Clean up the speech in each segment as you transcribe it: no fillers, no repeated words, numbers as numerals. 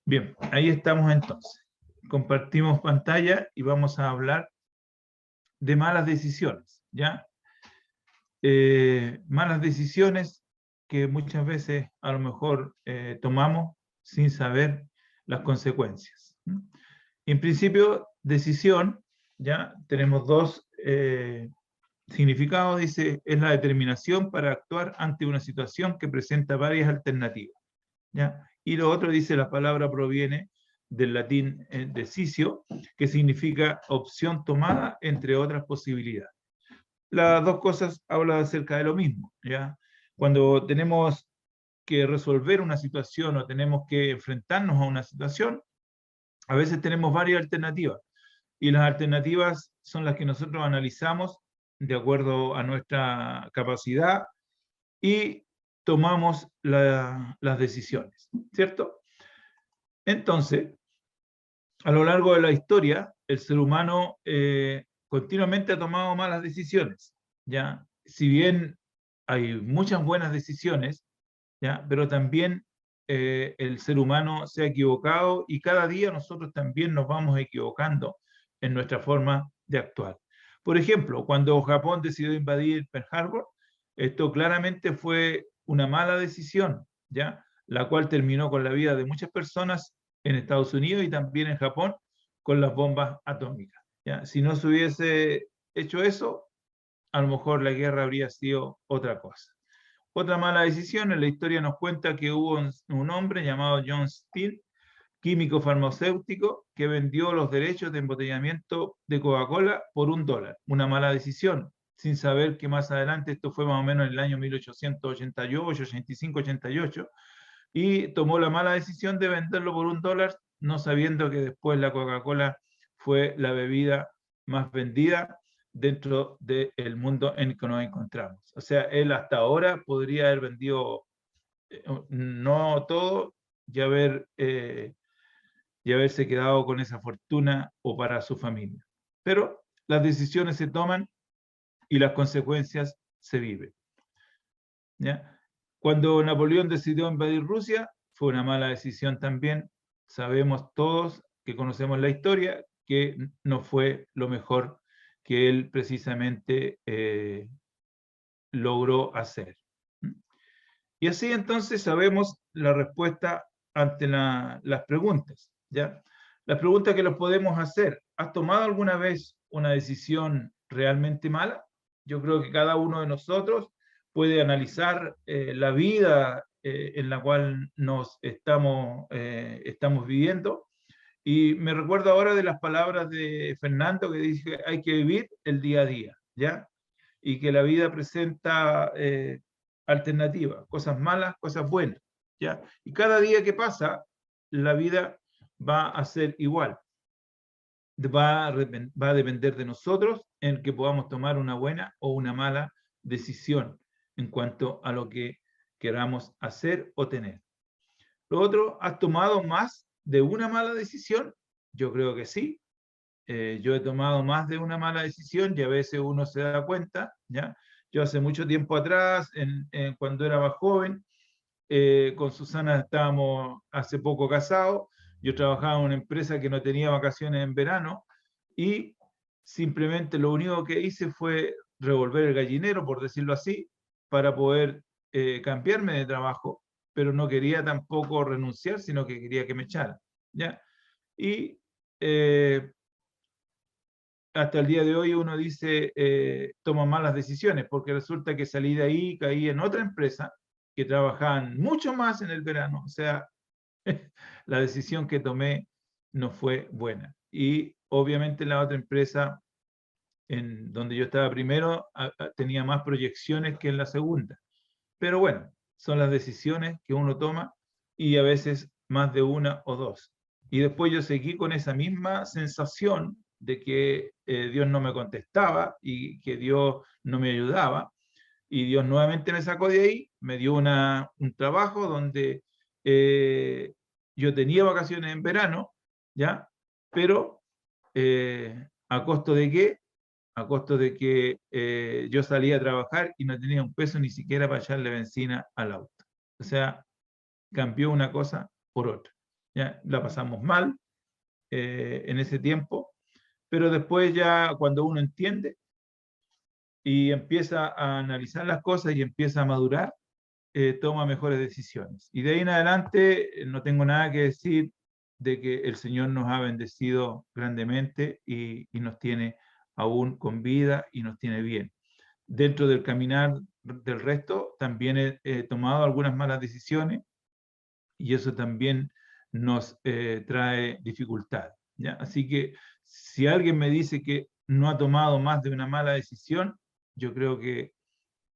Bien, ahí estamos entonces. Compartimos pantalla y vamos a hablar de malas decisiones, ¿ya? Malas decisiones que muchas veces a lo mejor tomamos sin saber las consecuencias. En principio, decisión, ¿ya? Tenemos dos significados, dice, es la determinación para actuar ante una situación que presenta varias alternativas, ¿ya? Y lo otro dice, la palabra proviene del latín decisio, que significa opción tomada entre otras posibilidades. Las dos cosas hablan acerca de lo mismo, ¿ya? Cuando tenemos que resolver una situación o tenemos que enfrentarnos a una situación, a veces tenemos varias alternativas, y las alternativas son las que nosotros analizamos de acuerdo a nuestra capacidad y tomamos las decisiones, ¿cierto? Entonces, a lo largo de la historia, el ser humano continuamente ha tomado malas decisiones, ¿ya? Si bien hay muchas buenas decisiones, ¿ya? Pero también el ser humano se ha equivocado y cada día nosotros también nos vamos equivocando en nuestra forma de actuar. Por ejemplo, cuando Japón decidió invadir Pearl Harbor, esto claramente fue una mala decisión, ¿ya? La cual terminó con la vida de muchas personas en Estados Unidos y también en Japón con las bombas atómicas, ¿ya? Si no se hubiese hecho eso, a lo mejor la guerra habría sido otra cosa. Otra mala decisión, en la historia nos cuenta que hubo un hombre llamado John Steele, químico farmacéutico, que vendió los derechos de embotellamiento de Coca-Cola por $1. Una mala decisión, sin saber que más adelante, esto fue más o menos en el año 1888, 85, 88, y tomó la mala decisión de venderlo por $1, no sabiendo que después la Coca-Cola fue la bebida más vendida dentro del mundo en que nos encontramos. O sea, él hasta ahora podría haber vendido no todo y haberse quedado con esa fortuna o para su familia. Pero las decisiones se toman y las consecuencias se viven, ¿ya? Cuando Napoleón decidió invadir Rusia, fue una mala decisión también. Sabemos todos que conocemos la historia que no fue lo mejor que él precisamente logró hacer. Y así entonces sabemos la respuesta ante las preguntas, ¿ya? Las preguntas que los podemos hacer. ¿Has tomado alguna vez una decisión realmente mala? Yo creo que cada uno de nosotros puede analizar la vida en la cual nos estamos viviendo. Y me recuerdo ahora de las palabras de Fernando que dice, hay que vivir el día a día, ¿ya? Y que la vida presenta alternativas, cosas malas, cosas buenas, ¿ya? Y cada día que pasa, la vida va a ser igual. Va a depender de nosotros en que podamos tomar una buena o una mala decisión en cuanto a lo que queramos hacer o tener. Lo otro, ¿has tomado más de una mala decisión? Yo creo que sí. Yo he tomado más de una mala decisión y a veces uno se da cuenta, ¿ya? Yo hace mucho tiempo atrás, cuando era más joven, con Susana estábamos hace poco casados, yo trabajaba en una empresa que no tenía vacaciones en verano y simplemente lo único que hice fue revolver el gallinero, por decirlo así, para poder cambiarme de trabajo, pero no quería tampoco renunciar, sino que quería que me echaran, ¿ya? Y hasta el día de hoy uno dice, toma malas decisiones, porque resulta que salí de ahí, caí en otra empresa que trabajaban mucho más en el verano, o sea, la decisión que tomé no fue buena. Y obviamente la otra empresa, en donde yo estaba primero, tenía más proyecciones que en la segunda. Pero bueno, son las decisiones que uno toma y a veces más de una o dos. Y después yo seguí con esa misma sensación de que Dios no me contestaba y que Dios no me ayudaba. Y Dios nuevamente me sacó de ahí, me dio un trabajo donde yo tenía vacaciones en verano, ¿ya? Pero ¿a costo de qué? A costo de que yo salía a trabajar y no tenía un peso ni siquiera para echarle benzina al auto. O sea, cambió una cosa por otra. ¿ya? La pasamos mal en ese tiempo, pero después ya cuando uno entiende y empieza a analizar las cosas y empieza a madurar, toma mejores decisiones. Y de ahí en adelante no tengo nada que decir de que el Señor nos ha bendecido grandemente y nos tiene aún con vida y nos tiene bien. Dentro del caminar del resto también he tomado algunas malas decisiones y eso también nos trae dificultad, ¿ya? Así que si alguien me dice que no ha tomado más de una mala decisión, yo creo que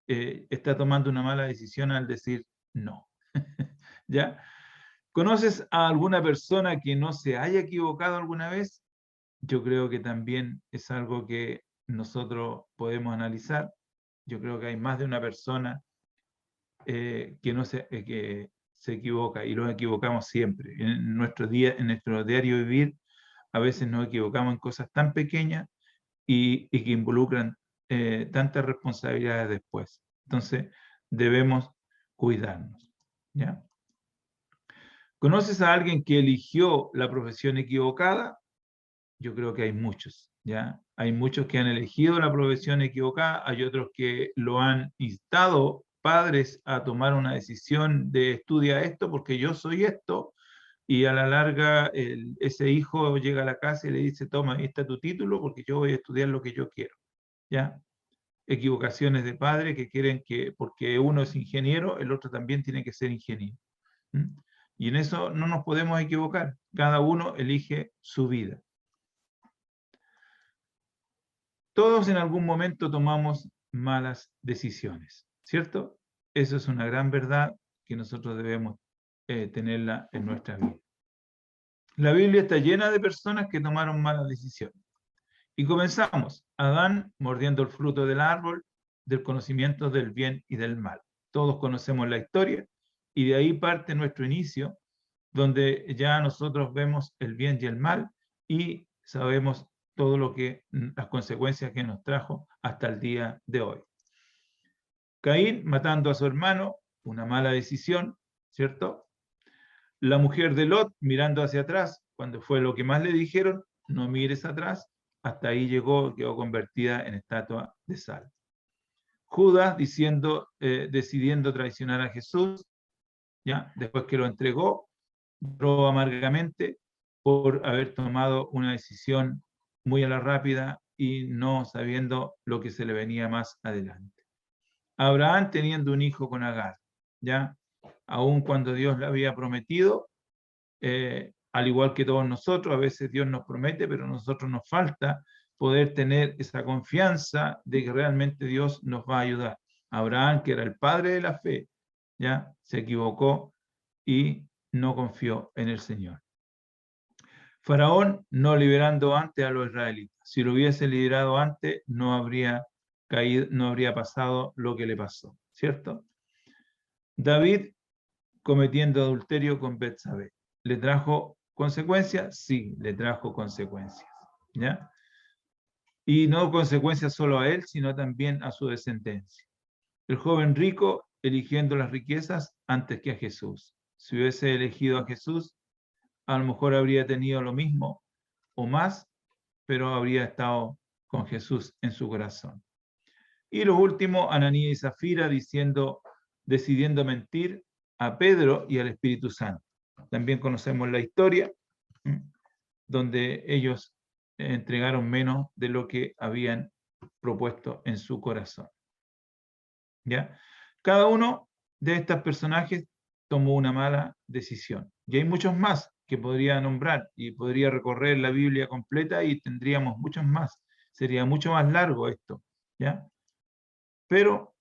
está tomando una mala decisión al decir no. ¿Ya? ¿Conoces a alguna persona que no se haya equivocado alguna vez? Yo creo que también es algo que nosotros podemos analizar. Yo creo que hay más de una persona que se equivoca y nos equivocamos siempre. En nuestro día, en nuestro diario vivir, a veces nos equivocamos en cosas tan pequeñas y que involucran tantas responsabilidades después. Entonces, debemos cuidarnos, ¿ya? ¿Conoces a alguien que eligió la profesión equivocada? Yo creo que hay muchos, ¿ya? Hay muchos que han elegido la profesión equivocada, hay otros que lo han instado padres a tomar una decisión de estudia esto porque yo soy esto, y a la larga ese hijo llega a la casa y le dice, toma, ahí está tu título porque yo voy a estudiar lo que yo quiero, ¿ya? Equivocaciones de padres que quieren que, porque uno es ingeniero, el otro también tiene que ser ingeniero. ¿Mm? Y en eso no nos podemos equivocar. Cada uno elige su vida. Todos en algún momento tomamos malas decisiones, ¿cierto? Eso es una gran verdad que nosotros debemos tenerla en nuestra vida. La Biblia está llena de personas que tomaron malas decisiones. Y comenzamos, Adán mordiendo el fruto del árbol del conocimiento del bien y del mal. Todos conocemos la historia y de ahí parte nuestro inicio, donde ya nosotros vemos el bien y el mal y sabemos todo lo que, las consecuencias que nos trajo hasta el día de hoy. Caín matando a su hermano, una mala decisión, ¿cierto? La mujer de Lot mirando hacia atrás, cuando fue lo que más le dijeron, no mires atrás, hasta ahí llegó, quedó convertida en estatua de sal. Judas decidiendo traicionar a Jesús, ¿ya? Después que lo entregó, lloró amargamente por haber tomado una decisión muy a la rápida y no sabiendo lo que se le venía más adelante. Abraham teniendo un hijo con Agar, ¿ya? Aun cuando Dios le había prometido, al igual que todos nosotros, a veces Dios nos promete, pero a nosotros nos falta poder tener esa confianza de que realmente Dios nos va a ayudar. Abraham, que era el padre de la fe, ya se equivocó y no confió en el Señor. Faraón no liberando antes a los israelitas. Si lo hubiese liberado antes, no habría caído, no habría pasado lo que le pasó, ¿cierto? David cometiendo adulterio con Betsabé. ¿Le trajo consecuencias? Sí, le trajo consecuencias, ¿ya? Y no consecuencias solo a él, sino también a su descendencia. El joven rico eligiendo las riquezas antes que a Jesús. Si hubiese elegido a Jesús, a lo mejor habría tenido lo mismo o más, pero habría estado con Jesús en su corazón. Y lo último, Ananías y Zafira decidiendo mentir a Pedro y al Espíritu Santo. También conocemos la historia, donde ellos entregaron menos de lo que habían propuesto en su corazón. ¿Ya? Cada uno de estos personajes tomó una mala decisión. Y hay muchos más que podría nombrar y podría recorrer la Biblia completa y tendríamos muchos más. Sería mucho más largo esto, ¿ya? Pero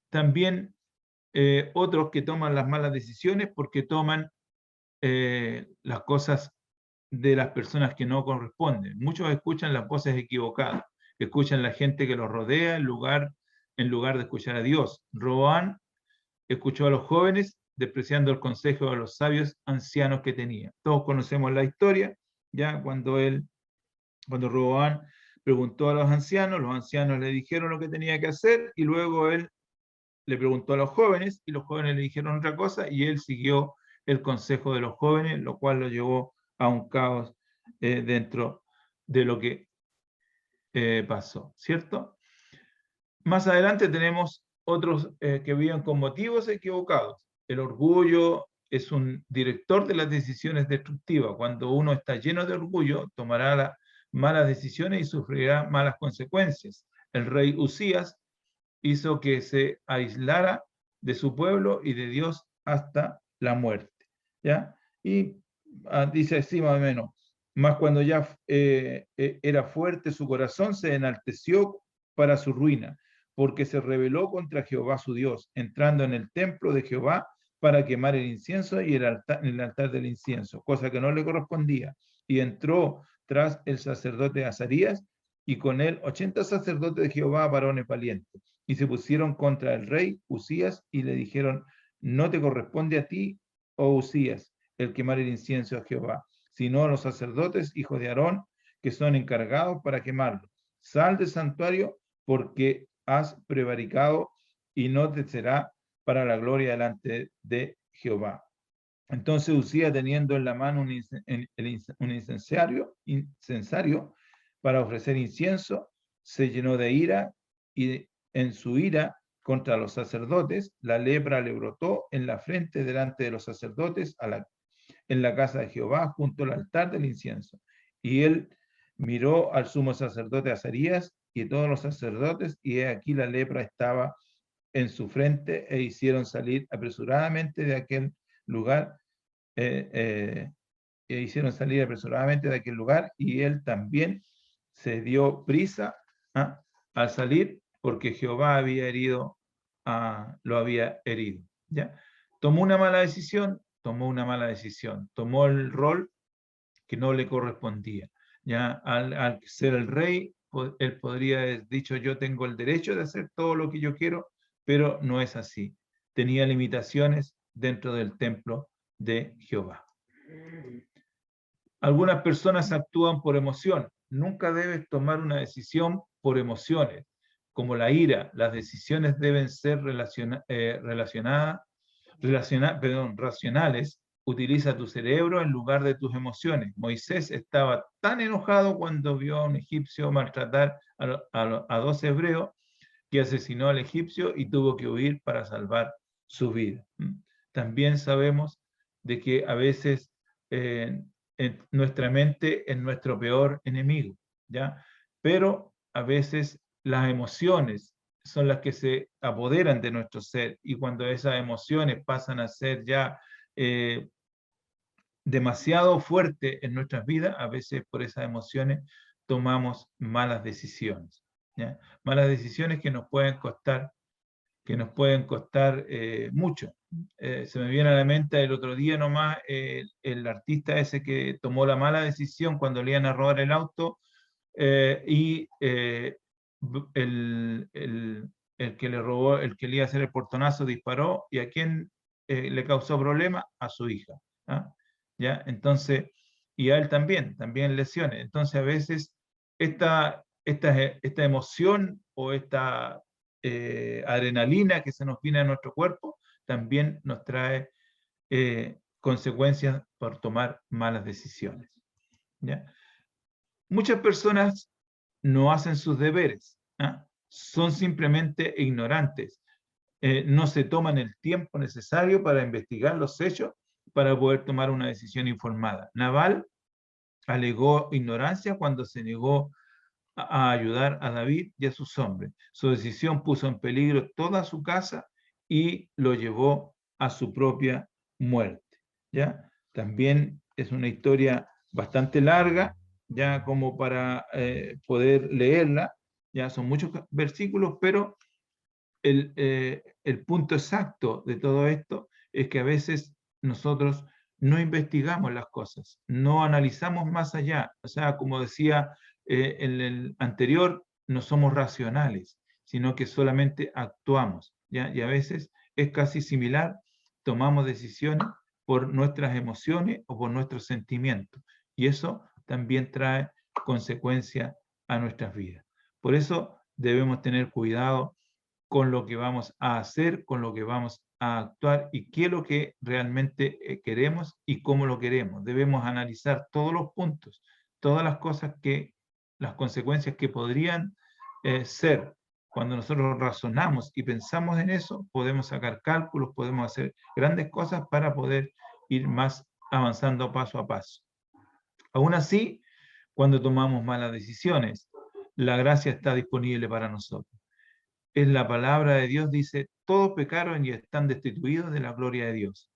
también otros que toman las malas decisiones porque toman las cosas de las personas que no corresponden. Muchos escuchan las voces equivocadas, escuchan la gente que los rodea en lugar de escuchar a Dios. Roboán escuchó a los jóvenes despreciando el consejo de los sabios ancianos que tenía. Todos conocemos la historia, ya cuando Roboán preguntó a los ancianos le dijeron lo que tenía que hacer y luego él le preguntó a los jóvenes y los jóvenes le dijeron otra cosa y él siguió el consejo de los jóvenes, lo cual lo llevó a un caos dentro de lo que pasó, ¿cierto? Más adelante tenemos otros que viven con motivos equivocados. El orgullo es un director de las decisiones destructivas. Cuando uno está lleno de orgullo, tomará malas decisiones y sufrirá malas consecuencias. El rey Usías hizo que se aislara de su pueblo y de Dios hasta la muerte. ¿Ya? Y dice así más o menos, más cuando ya era fuerte su corazón, se enalteció para su ruina, porque se rebeló contra Jehová su Dios, entrando en el templo de Jehová para quemar el incienso y el altar del incienso, cosa que no le correspondía. Y entró tras el sacerdote Azarías, y con él 80 sacerdotes de Jehová, varones valientes, y se pusieron contra el rey Usías y le dijeron, no te corresponde a ti, oh Usías, el quemar el incienso a Jehová, sino a los sacerdotes, hijos de Aarón, que son encargados para quemarlo. Sal del santuario porque has prevaricado y no te será para la gloria delante de Jehová. Entonces Usías, teniendo en la mano un incensario para ofrecer incienso, se llenó de ira y en su ira contra los sacerdotes, la lepra le brotó en la frente delante de los sacerdotes en la casa de Jehová junto al altar del incienso. Y él miró al sumo sacerdote Azarías y todos los sacerdotes, y he aquí la lepra estaba en su frente, e hicieron salir apresuradamente de aquel lugar, y él también se dio prisa al salir, porque Jehová había herido, lo había herido. ¿Ya? Tomó una mala decisión, tomó el rol que no le correspondía. ¿Ya? Al ser el rey, él podría haber dicho, yo tengo el derecho de hacer todo lo que yo quiero, pero no es así. Tenía limitaciones dentro del templo de Jehová. Algunas personas actúan por emoción. Nunca debes tomar una decisión por emociones, como la ira. Las decisiones deben ser racionales. Utiliza tu cerebro en lugar de tus emociones. Moisés estaba tan enojado cuando vio a un egipcio maltratar a dos hebreos que asesinó al egipcio y tuvo que huir para salvar su vida. También sabemos de que a veces en nuestra mente es nuestro peor enemigo, ¿ya? Pero a veces las emociones son las que se apoderan de nuestro ser, y cuando esas emociones pasan a ser ya demasiado fuertes en nuestras vidas, a veces por esas emociones tomamos malas decisiones, ¿ya? Malas decisiones que nos pueden costar mucho. Se me viene a la mente el otro día nomás el artista ese que tomó la mala decisión cuando le iban a robar el auto, y el que le robó, el que le iba a hacer el portonazo, disparó, y a quién le causó problema, a su hija. ¿Ya? Entonces, y a él también lesiones. Entonces a veces esta emoción o esta adrenalina que se nos viene a nuestro cuerpo también nos trae consecuencias por tomar malas decisiones. ¿Ya? Muchas personas no hacen sus deberes, son simplemente ignorantes, no se toman el tiempo necesario para investigar los hechos para poder tomar una decisión informada. Nabal alegó ignorancia cuando se negó a ayudar a David y a sus hombres. Su decisión puso en peligro toda su casa y lo llevó a su propia muerte. ¿Ya? También es una historia bastante larga, ya como para poder leerla, ya son muchos versículos, pero el punto exacto de todo esto es que a veces nosotros no investigamos las cosas, no analizamos más allá. O sea, como decía en el anterior, no somos racionales, sino que solamente actuamos, ¿ya? Y a veces es casi similar, tomamos decisiones por nuestras emociones o por nuestros sentimientos. Y eso también trae consecuencias a nuestras vidas. Por eso debemos tener cuidado con lo que vamos a hacer, con lo que vamos a actuar y qué es lo que realmente queremos y cómo lo queremos. Debemos analizar todos los puntos, todas las cosas las consecuencias que podrían ser. Cuando nosotros razonamos y pensamos en eso, podemos sacar cálculos, podemos hacer grandes cosas para poder ir más avanzando paso a paso. Aún así, cuando tomamos malas decisiones, la gracia está disponible para nosotros. En la palabra de Dios dice, todos pecaron y están destituidos de la gloria de Dios.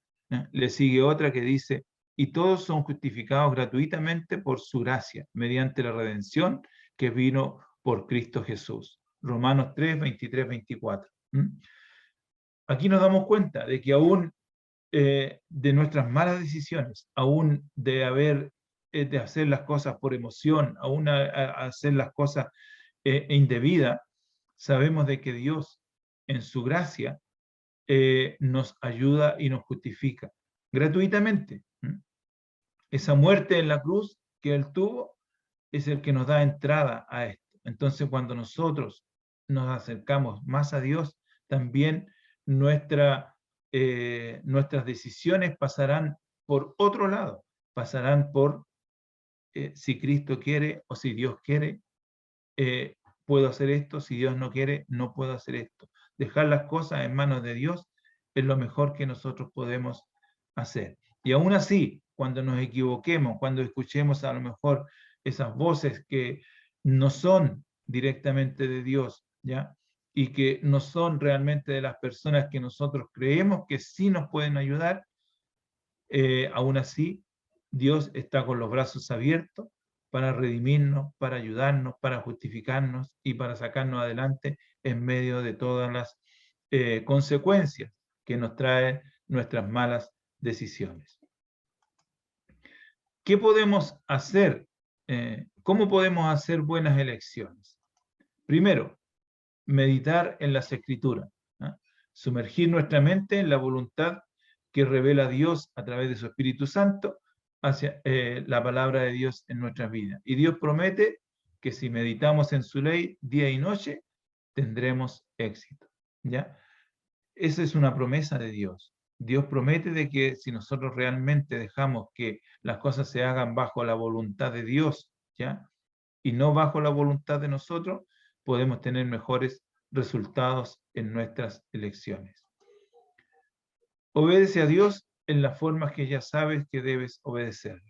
Le sigue otra que dice, y todos son justificados gratuitamente por su gracia, mediante la redención que vino por Cristo Jesús. Romanos 3, 23, 24. Aquí nos damos cuenta de que aún de nuestras malas decisiones, aún de hacer las cosas por emoción, aún hacer las cosas indebidas, sabemos de que Dios, en su gracia, nos ayuda y nos justifica gratuitamente. Esa muerte en la cruz que Él tuvo es el que nos da entrada a esto. Entonces, cuando nosotros nos acercamos más a Dios, también nuestras decisiones pasarán por otro lado, pasarán por si Cristo quiere o si Dios quiere, puedo hacer esto, si Dios no quiere, no puedo hacer esto. Dejar las cosas en manos de Dios es lo mejor que nosotros podemos hacer. Y aún así, cuando nos equivoquemos, cuando escuchemos a lo mejor esas voces que no son directamente de Dios, ¿ya? Y que no son realmente de las personas que nosotros creemos que sí nos pueden ayudar, aún así, Dios está con los brazos abiertos para redimirnos, para ayudarnos, para justificarnos y para sacarnos adelante en medio de todas las consecuencias que nos traen nuestras malas decisiones. ¿Qué podemos hacer? ¿Cómo podemos hacer buenas elecciones? Primero, meditar en las Escrituras, ¿no? Sumergir nuestra mente en la voluntad que revela Dios a través de su Espíritu Santo hacia la palabra de Dios en nuestras vidas. Y Dios promete que si meditamos en su ley día y noche, tendremos éxito, ¿ya? Esa es una promesa de Dios. Dios promete de que si nosotros realmente dejamos que las cosas se hagan bajo la voluntad de Dios, ¿ya? Y no bajo la voluntad de nosotros, podemos tener mejores resultados en nuestras elecciones. Obedece a Dios en las formas que ya sabes que debes obedecer.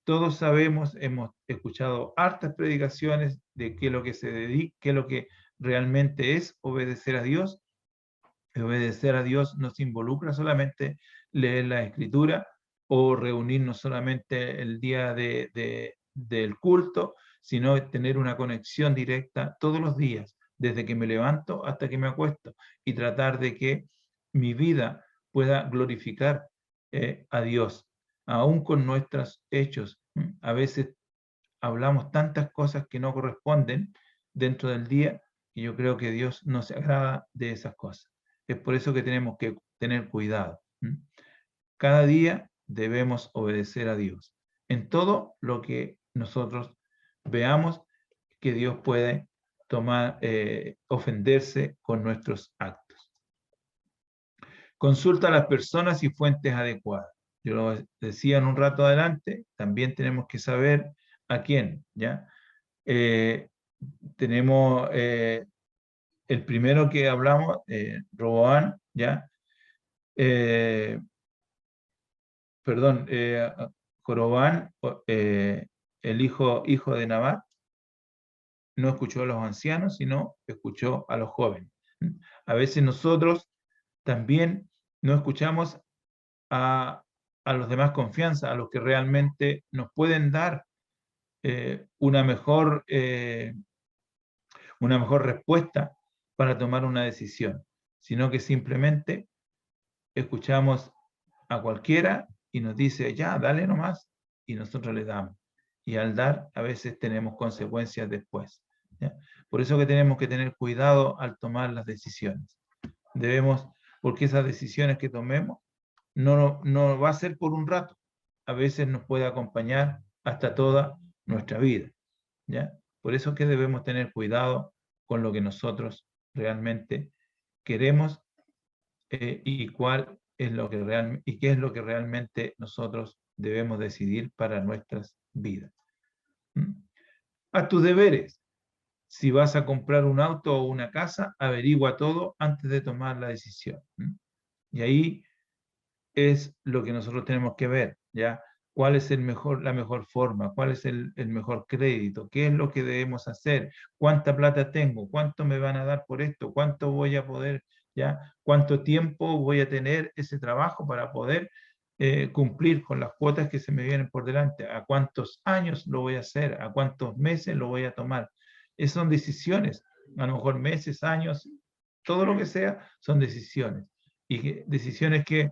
Todos sabemos, hemos escuchado hartas predicaciones de qué es lo que se dedica, qué es lo que realmente es obedecer a Dios. Obedecer a Dios nos involucra solamente leer la Escritura o reunirnos solamente el día del culto, sino tener una conexión directa todos los días, desde que me levanto hasta que me acuesto, y tratar de que mi vida pueda glorificar a Dios, aún con nuestros hechos. A veces hablamos tantas cosas que no corresponden dentro del día, y yo creo que Dios no se agrada de esas cosas. Es por eso que tenemos que tener cuidado. Cada día debemos obedecer a Dios en todo lo que nosotros veamos que Dios puede ofenderse con nuestros actos. Consulta a las personas y fuentes adecuadas. Yo lo decía en un rato adelante, también tenemos que saber a quién, ¿ya? Tenemos el primero que hablamos, Roboán, ¿ya? Jorobán, el hijo de Nabat, no escuchó a los ancianos, sino escuchó a los jóvenes. A veces nosotros también no escuchamos a los demás confianza, a los que realmente nos pueden dar una mejor respuesta para tomar una decisión, sino que simplemente escuchamos a cualquiera y nos dice, ya, dale nomás, y nosotros le damos. Y al dar, a veces tenemos consecuencias después, ¿ya? Por eso que tenemos que tener cuidado al tomar las decisiones. Porque esas decisiones que tomemos no va a ser por un rato, a veces nos puede acompañar hasta toda nuestra vida, ¿ya? Por eso que debemos tener cuidado con lo que nosotros realmente queremos y cuál es lo que y qué es lo que realmente nosotros debemos decidir para nuestras vidas. Haz tus deberes. Si vas a comprar un auto o una casa, averigua todo antes de tomar la decisión. Y ahí es lo que nosotros tenemos que ver, ¿ya? ¿Cuál es la mejor forma? ¿Cuál es el mejor crédito? ¿Qué es lo que debemos hacer? ¿Cuánta plata tengo? ¿Cuánto me van a dar por esto? ¿Cuánto voy a poder, ya? ¿Cuánto tiempo voy a tener ese trabajo para poder cumplir con las cuotas que se me vienen por delante? ¿A cuántos años lo voy a hacer? ¿A cuántos meses lo voy a tomar? Esas son decisiones, a lo mejor meses, años, todo lo que sea, son decisiones. Y decisiones que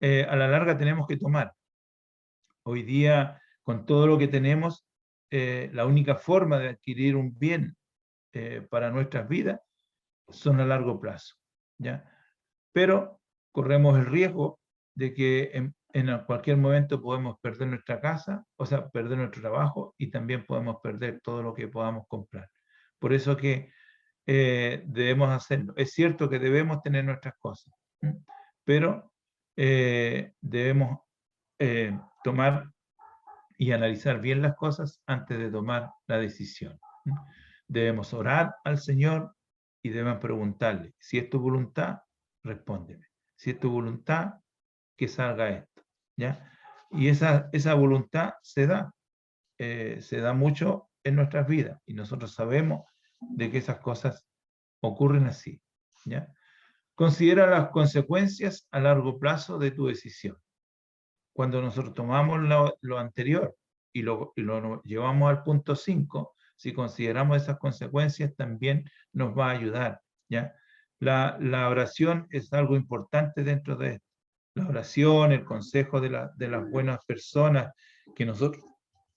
a la larga tenemos que tomar. Hoy día, con todo lo que tenemos, la única forma de adquirir un bien para nuestras vidas son a largo plazo, ¿ya? Pero corremos el riesgo de que en cualquier momento podemos perder nuestra casa, o sea, perder nuestro trabajo y también podemos perder todo lo que podamos comprar. Por eso que debemos hacerlo. Es cierto que debemos tener nuestras cosas, pero debemos tomar y analizar bien las cosas antes de tomar la decisión. Debemos orar al Señor y debemos preguntarle, si es tu voluntad, respóndeme. Si es tu voluntad, que salga esto, ¿ya? Y esa voluntad se da mucho en nuestras vidas y nosotros sabemos de que esas cosas ocurren así, ¿ya? Considera las consecuencias a largo plazo de tu decisión. Cuando nosotros tomamos lo anterior y lo llevamos al punto 5, si consideramos esas consecuencias, también nos va a ayudar, ¿ya? La oración es algo importante dentro de esto. La oración, el consejo de las buenas personas que nosotros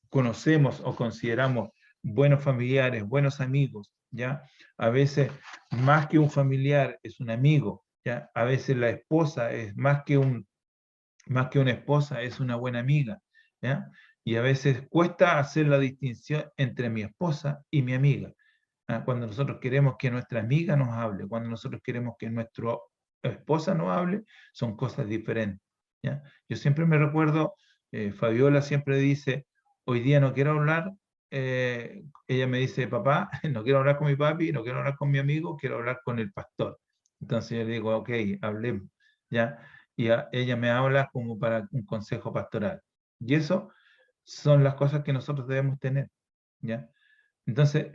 conocemos o consideramos buenos familiares, buenos amigos, ¿ya? A veces más que un familiar es un amigo, ¿ya? A veces la esposa es más que una esposa, es una buena amiga, ¿ya? Y a veces cuesta hacer la distinción entre mi esposa y mi amiga. ¿Ya? Cuando nosotros queremos que nuestra amiga nos hable, cuando nosotros queremos que nuestra esposa nos hable, son cosas diferentes, ¿ya? Yo siempre me recuerdo, Fabiola siempre dice, hoy día no quiero hablar, ella me dice, papá, no quiero hablar con mi papi, no quiero hablar con mi amigo, quiero hablar con el pastor. Entonces yo le digo, ok, hablemos, ¿ya? Y ella me habla como para un consejo pastoral. Y eso son las cosas que nosotros debemos tener, ¿ya? Entonces,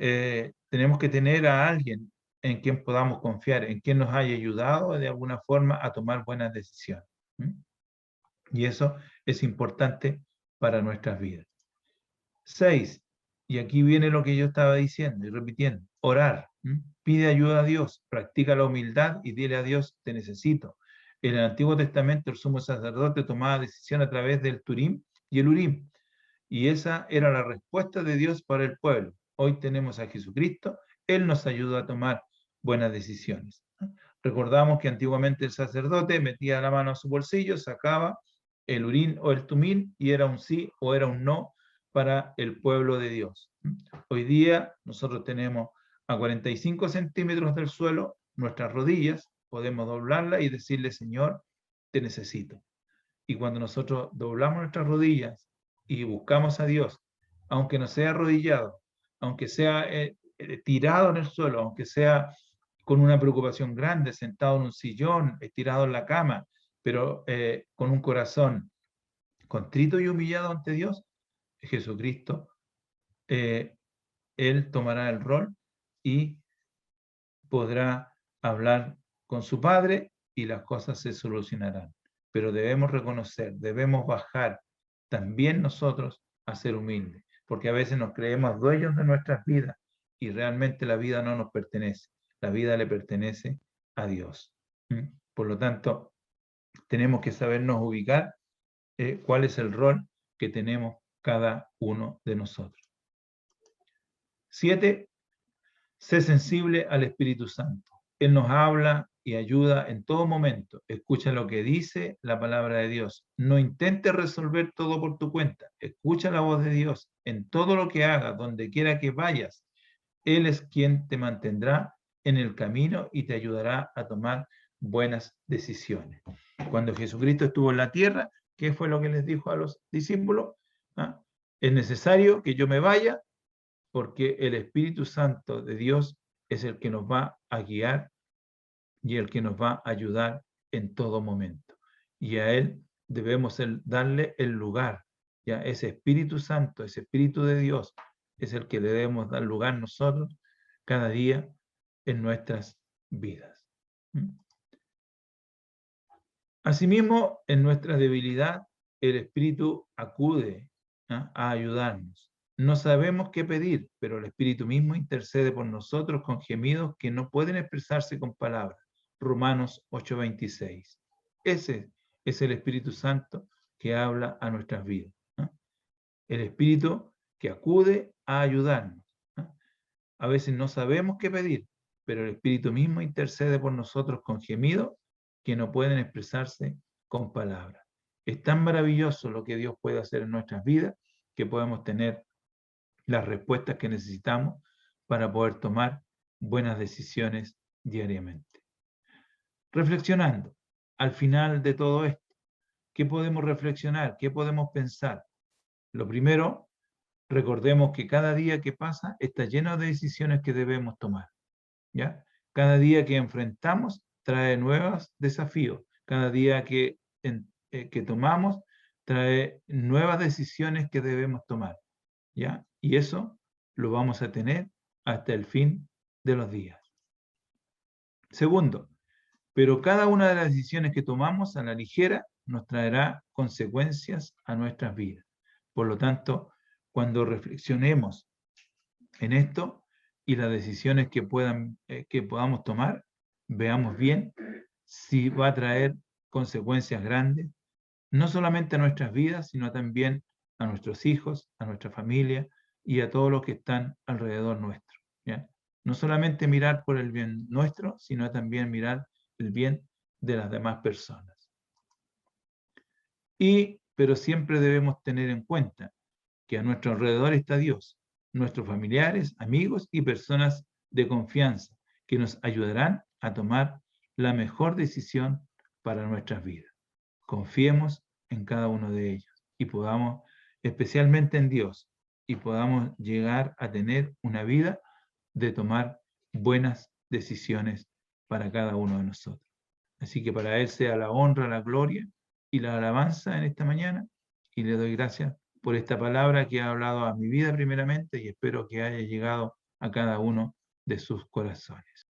tenemos que tener a alguien en quien podamos confiar, en quien nos haya ayudado de alguna forma a tomar buenas decisiones. Y eso es importante para nuestras vidas. 6, y aquí viene lo que yo estaba diciendo y repitiendo, orar. Pide ayuda a Dios, practica la humildad y dile a Dios, te necesito. En el Antiguo Testamento el sumo sacerdote tomaba decisión a través del Turim y el Urim, y esa era la respuesta de Dios para el pueblo. Hoy tenemos a Jesucristo, Él nos ayuda a tomar buenas decisiones. Recordamos que antiguamente el sacerdote metía la mano a su bolsillo, sacaba el Urim o el Tumim y era un sí o era un no para el pueblo de Dios. Hoy día nosotros tenemos a 45 centímetros del suelo nuestras rodillas, podemos doblarlas y decirle, Señor, te necesito. Y cuando nosotros doblamos nuestras rodillas y buscamos a Dios, aunque no sea arrodillado, aunque sea tirado en el suelo, aunque sea con una preocupación grande, sentado en un sillón, estirado en la cama, pero con un corazón contrito y humillado ante Dios, Jesucristo, Él tomará el rol y podrá hablar con su Padre y las cosas se solucionarán. Pero debemos reconocer, debemos bajar también nosotros a ser humildes, porque a veces nos creemos dueños de nuestras vidas y realmente la vida no nos pertenece, la vida le pertenece a Dios. Por lo tanto, tenemos que sabernos ubicar cuál es el rol que tenemos cada uno de nosotros. 7, sé sensible al Espíritu Santo. Él nos habla y ayuda en todo momento. Escucha lo que dice la palabra de Dios. No intentes resolver todo por tu cuenta. Escucha la voz de Dios en todo lo que hagas, donde quiera que vayas. Él es quien te mantendrá en el camino y te ayudará a tomar buenas decisiones. Cuando Jesucristo estuvo en la tierra, ¿qué fue lo que les dijo a los discípulos? ¿Ah? Es necesario que yo me vaya porque el Espíritu Santo de Dios es el que nos va a guiar y el que nos va a ayudar en todo momento. Y a Él debemos darle el lugar. Ya ese Espíritu Santo, ese Espíritu de Dios, es el que le debemos dar lugar nosotros cada día en nuestras vidas. Asimismo, en nuestra debilidad, el Espíritu acude a ayudarnos. No sabemos qué pedir, pero el Espíritu mismo intercede por nosotros con gemidos que no pueden expresarse con palabras. Romanos 8:26. Ese es el Espíritu Santo que habla a nuestras vidas. El Espíritu que acude a ayudarnos. A veces no sabemos qué pedir, pero el Espíritu mismo intercede por nosotros con gemidos que no pueden expresarse con palabras. Es tan maravilloso lo que Dios puede hacer en nuestras vidas que podemos tener las respuestas que necesitamos para poder tomar buenas decisiones diariamente. Reflexionando, al final de todo esto, ¿qué podemos reflexionar? ¿Qué podemos pensar? Lo primero, recordemos que cada día que pasa está lleno de decisiones que debemos tomar. ¿Ya? Cada día que enfrentamos trae nuevos desafíos. Cada día que tomamos trae nuevas decisiones que debemos tomar. ¿Ya? Y eso lo vamos a tener hasta el fin de los días. Segundo, pero cada una de las decisiones que tomamos a la ligera nos traerá consecuencias a nuestras vidas. Por lo tanto, cuando reflexionemos en esto y las decisiones que podamos tomar, veamos bien si va a traer consecuencias grandes, no solamente a nuestras vidas, sino también a nuestros hijos, a nuestra familia y a todos los que están alrededor nuestro. ¿Ya? No solamente mirar por el bien nuestro, sino también mirar el bien de las demás personas. Pero siempre debemos tener en cuenta que a nuestro alrededor está Dios, nuestros familiares, amigos y personas de confianza que nos ayudarán a tomar la mejor decisión para nuestras vidas. Confiemos en cada uno de ellos y podamos, especialmente en Dios, y podamos llegar a tener una vida de tomar buenas decisiones para cada uno de nosotros. Así que para Él sea la honra, la gloria y la alabanza en esta mañana, y le doy gracias por esta palabra que ha hablado a mi vida primeramente y espero que haya llegado a cada uno de sus corazones.